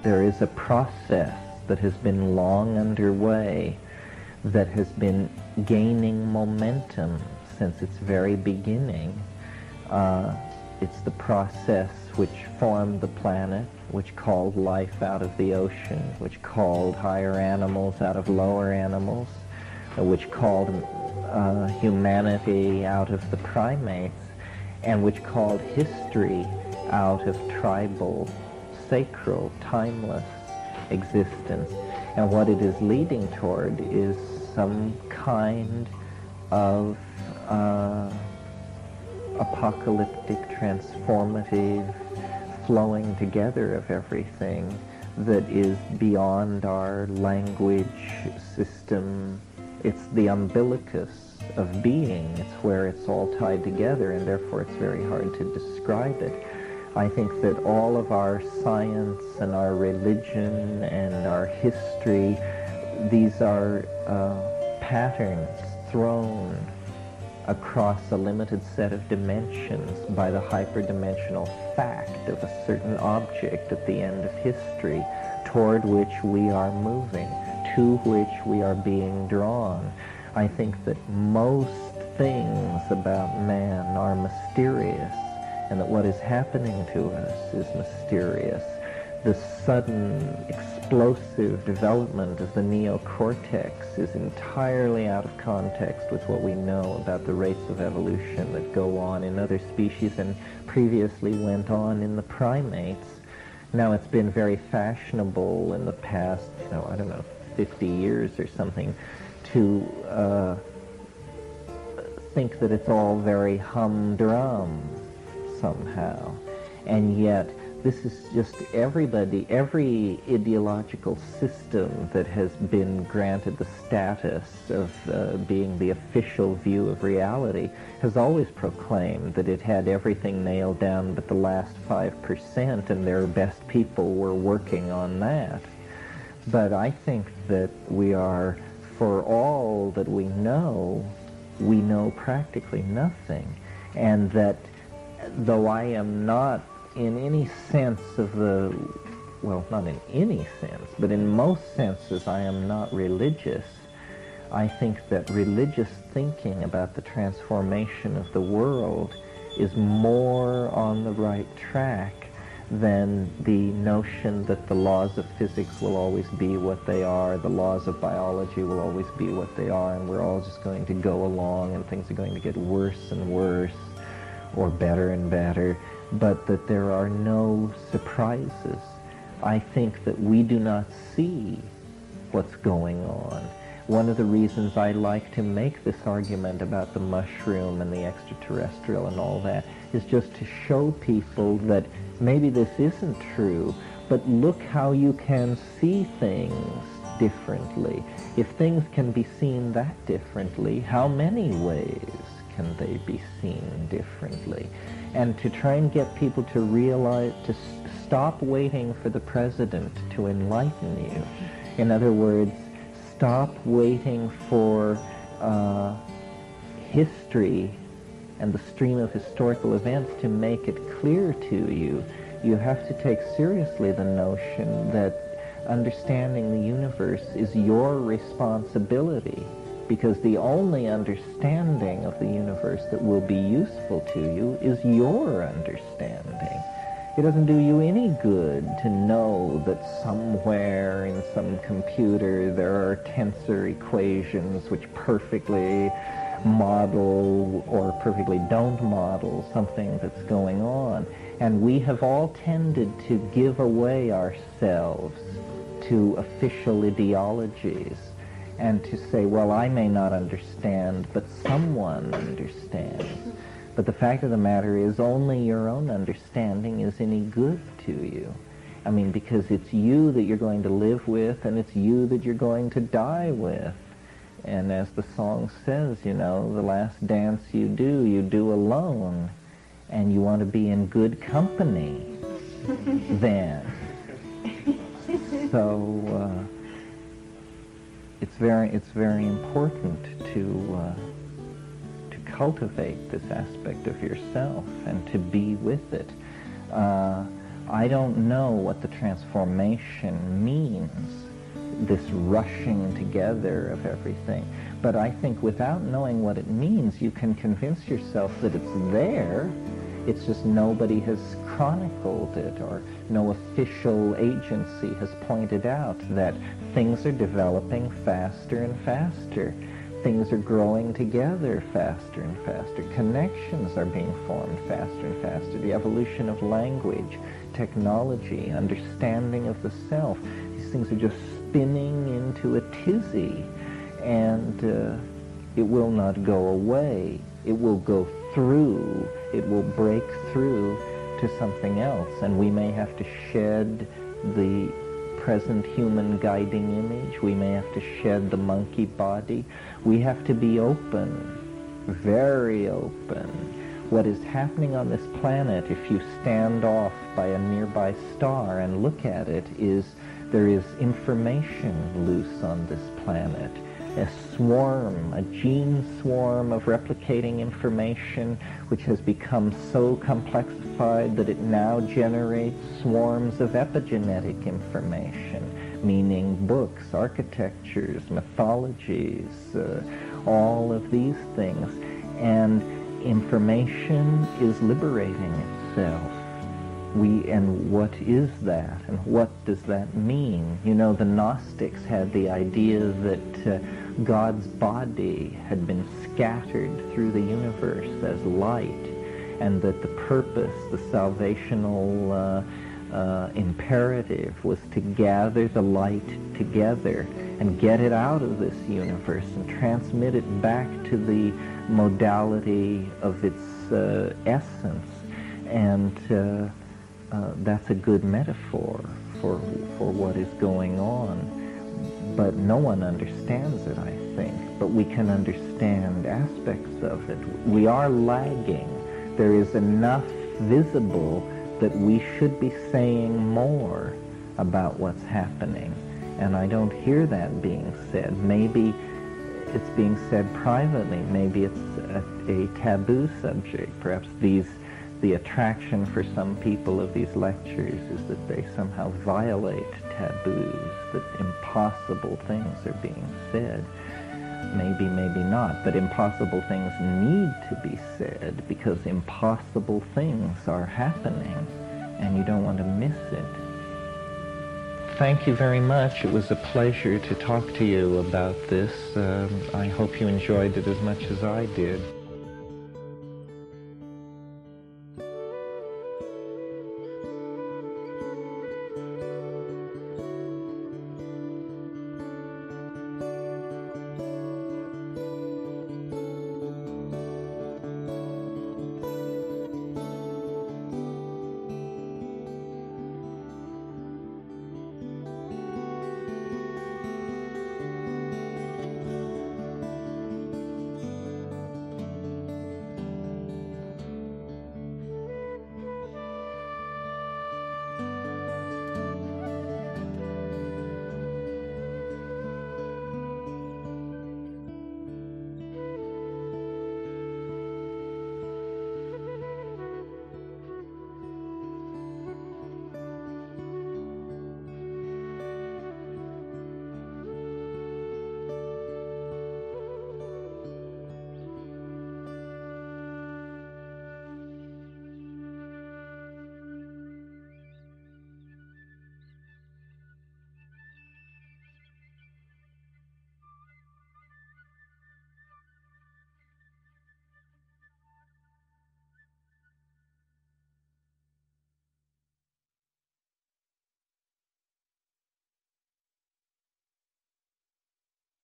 there is a process that has been long underway, that has been gaining momentum since its very beginning. It's the process which formed the planet, which called life out of the ocean, which called higher animals out of lower animals, which called humanity out of the primates, and which called history out of tribal, sacral, timeless existence. And what it is leading toward is some kind of apocalyptic, transformative flowing together of everything that is beyond our language system. It's the umbilicus of being. It's where it's all tied together, and therefore it's very hard to describe it. I think that all of our science and our religion and our history, these are patterns thrown across a limited set of dimensions by the hyperdimensional fact of a certain object at the end of history, toward which we are moving, to which we are being drawn. I think that most things about man are mysterious, and that what is happening to us is mysterious. The sudden, explosive development of the neocortex is entirely out of context with what we know about the rates of evolution that go on in other species and previously went on in the primates. Now, it's been very fashionable in the past, 50 years or something, to think that it's all very humdrum somehow. And yet, this is just every ideological system that has been granted the status of being the official view of reality has always proclaimed that it had everything nailed down but the last 5%, and their best people were working on that. But I think that we are, for all that we know practically nothing. And that though I am not in any sense of the, well, not in any sense, but in most senses I am not religious, I think that religious thinking about the transformation of the world is more on the right track than the notion that the laws of physics will always be what they are, the laws of biology will always be what they are, and we're all just going to go along and things are going to get worse and worse or better and better, but that there are no surprises. I think that we do not see what's going on. One of the reasons I like to make this argument about the mushroom and the extraterrestrial and all that is just to show people that maybe this isn't true, but look how you can see things differently. If things can be seen that differently, how many ways can they be seen differently? And to try and get people to realize, to stop waiting for the president to enlighten you. In other words, stop waiting for history and the stream of historical events to make it clear to you. You have to take seriously the notion that understanding the universe is your responsibility, because the only understanding of the universe that will be useful to you is your understanding. It doesn't do you any good to know that somewhere in some computer there are tensor equations which perfectly model or perfectly don't model something that's going on. And we have all tended to give away ourselves to official ideologies and to say, well, I may not understand, but someone understands. But the fact of the matter is only your own understanding is any good to you. I mean, because it's you that you're going to live with, and it's you that you're going to die with. And as the song says, the last dance you do alone. And you want to be in good company then. So it's very important to cultivate this aspect of yourself and to be with it. I don't know what the transformation means, this rushing together of everything. But I think without knowing what it means, you can convince yourself that it's there. It's just nobody has chronicled it, or no official agency has pointed out that things are developing faster and faster. Things are growing together faster and faster. Connections are being formed faster and faster. The evolution of language, technology, understanding of the self, these things are just spinning into a tizzy, and it will not go away. It will go through. It will break through to something else, and we may have to shed the present human guiding image. We may have to shed the monkey body. We have to be open, very open. What is happening on this planet, if you stand off by a nearby star and look at it, is there is information loose on this planet. A swarm, a gene swarm of replicating information which has become so complexified that it now generates swarms of epigenetic information, meaning books, architectures, mythologies, all of these things. And information is liberating itself. And what is that? And what does that mean? You know, the Gnostics had the idea that God's body had been scattered through the universe as light, and that the purpose, the salvational imperative, was to gather the light together and get it out of this universe and transmit it back to the modality of its essence. And that's a good metaphor for what is going on. But no one understands it, I think. But we can understand aspects of it. We are lagging. There is enough visible that we should be saying more about what's happening. And I don't hear that being said. Maybe it's being said privately. Maybe it's a taboo subject. Perhaps the attraction for some people of these lectures is that they somehow violate taboos, that impossible things are being said. Maybe, maybe not, but impossible things need to be said because impossible things are happening, and you don't want to miss it. Thank you very much. It was a pleasure to talk to you about this. I hope you enjoyed it as much as I did.